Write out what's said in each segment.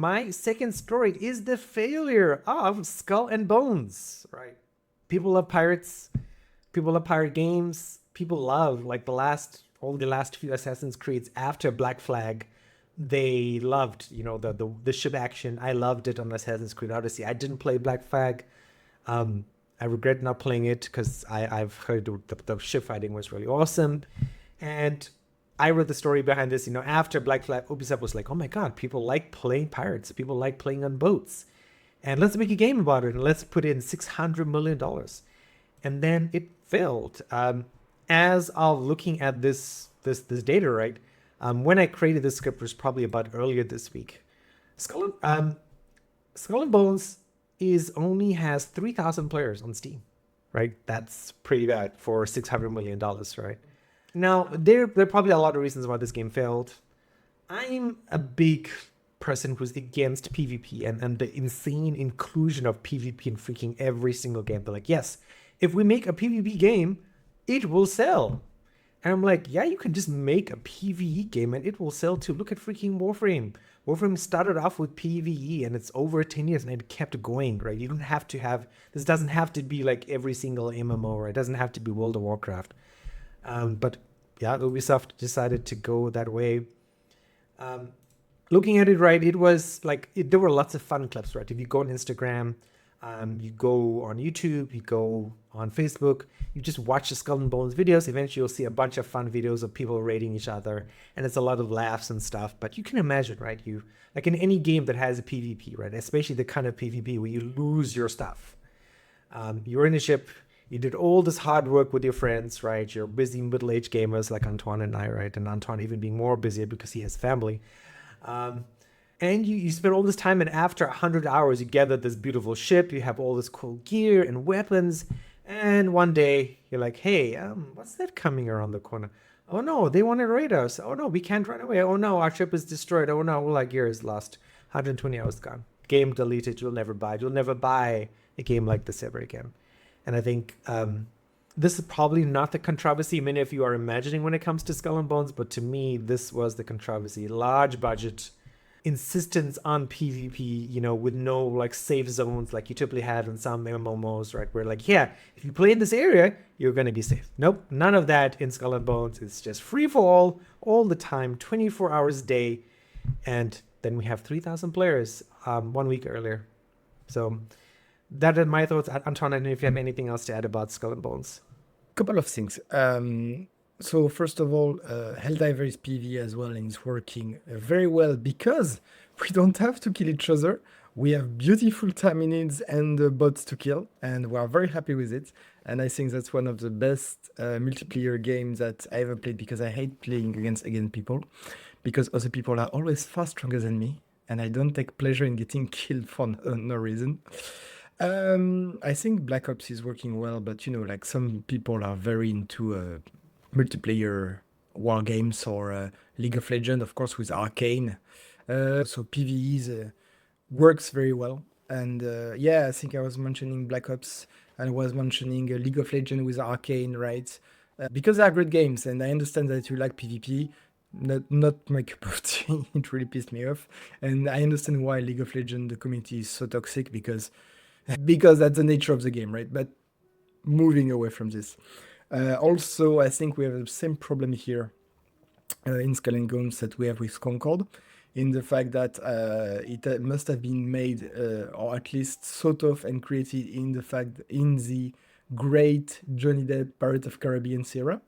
my second story is the failure of Skull and Bones, right? People love pirates. People love pirate games. People love like all the last few Assassin's Creeds after Black Flag. They loved, the ship action. I loved it on Assassin's Creed Odyssey. I didn't play Black Flag. I regret not playing it because I've heard the ship fighting was really awesome. And I read the story behind this. After Black Flag, Ubisoft was like, oh my God, people like playing pirates. People like playing on boats. And let's make a game about it. And let's put in $600 million. And then it failed. As of looking at this data, right? When I created this script was probably about earlier this week. Skull and Bones only has 3,000 players on Steam, right? That's pretty bad for $600 million, right? Now, there are probably a lot of reasons why this game failed. I'm a big person who's against PvP and the insane inclusion of PvP in freaking every single game. They're like, yes, if we make a PvP game, it will sell. And I'm like, yeah, you can just make a PvE game and it will sell too. Look at freaking Warframe. Warframe started off with PvE and it's over 10 years and it kept going, right? You don't have to have, this doesn't have to be like every single MMO, right? It doesn't have to be World of Warcraft. But yeah, Ubisoft decided to go that way. Looking at it, right, it was like, there were lots of fun clips, right? If you go on Instagram, you go on YouTube, you go on Facebook, you just watch the Skull and Bones videos. Eventually, you'll see a bunch of fun videos of people rating each other, and it's a lot of laughs and stuff. But you can imagine, right? You like in any game that has a PvP, right? Especially the kind of PvP where you lose your stuff. You're in a ship. You did all this hard work with your friends, right? You're busy middle-aged gamers like Antoine and I, right? And Antoine even being more busier because he has family. And you spend all this time, and after 100 hours, you gather this beautiful ship. You have all this cool gear and weapons. And one day, you're like, hey, what's that coming around the corner? Oh no, they want to raid us. Oh no, we can't run away. Oh no, our ship is destroyed. Oh no, all our gear is lost. 120 hours gone. Game deleted. You'll never buy it. You'll never buy a game like this ever again. And I think this is probably not the controversy many of you are imagining when it comes to Skull and Bones, but to me, this was the controversy. Large budget, insistence on PvP, with no like safe zones like you typically have in some MMOs, right? Where like, yeah, if you play in this area, you're gonna be safe. Nope, none of that in Skull and Bones. It's just free for all the time, 24 hours a day. And then we have 3,000 players 1 week earlier. So that are my thoughts. Anton, I don't know if you have anything else to add about Skull and Bones. Couple of things. So first of all, Helldiver is PvE as well, and it's working very well because we don't have to kill each other. We have beautiful Taminids and bots to kill, and we are very happy with it. And I think that's one of the best multiplayer games that I ever played, because I hate playing against people, because other people are always far stronger than me, and I don't take pleasure in getting killed for no reason. I think Black Ops is working well, but like some people are very into multiplayer war games or League of Legends, of course, with Arcane. So PvE works very well. And yeah, I think I was mentioning Black Ops and I was mentioning League of Legends with Arcane, right? Because they are great games, and I understand that you like PvP. Not my cup of tea. It really pissed me off. And I understand why League of Legends, the community is so toxic, because that's the nature of the game, right? But moving away from this. Also, I think we have the same problem here in Skull and Bones that we have with Concord, in the fact that it must have been made, or at least sort of, and created in the great Johnny Depp Pirate of Caribbean era,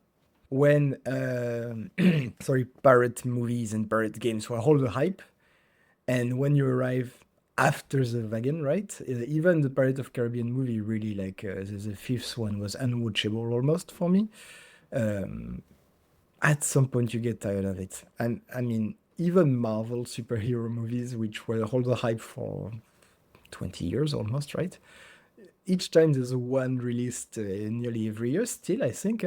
when pirate movies and pirate games were all the hype, and when you arrive after the wagon, right? Even the Pirate of Caribbean movie, really, like the fifth one was unwatchable almost for me. At some point, you get tired of it. And I mean, even Marvel superhero movies, which were all the hype for 20 years almost, right? Each time there's one released nearly every year, still, I think.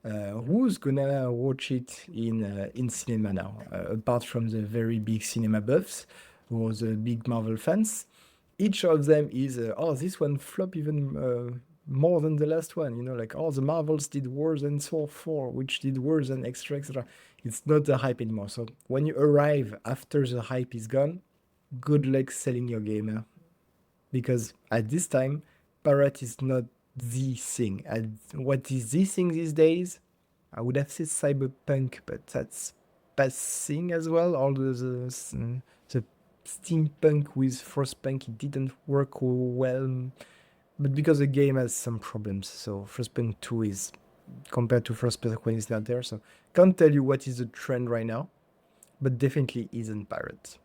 Who's gonna watch it in cinema now? Apart from the very big cinema buffs, who are the big Marvel fans, each of them is, this one flop even more than the last one, like, the Marvels did worse than Thor 4, which did worse than extra. It's not the hype anymore. So when you arrive after the hype is gone, good luck selling your game, because at this time, pirate is not the thing. And what is the thing these days? I would have said cyberpunk, but that's passing as well. All the steampunk with frostpunk, it didn't work well, but because the game has some problems. So frostpunk 2 is compared to frostpunk when it's not there. So can't tell you what is the trend right now, but definitely isn't pirate.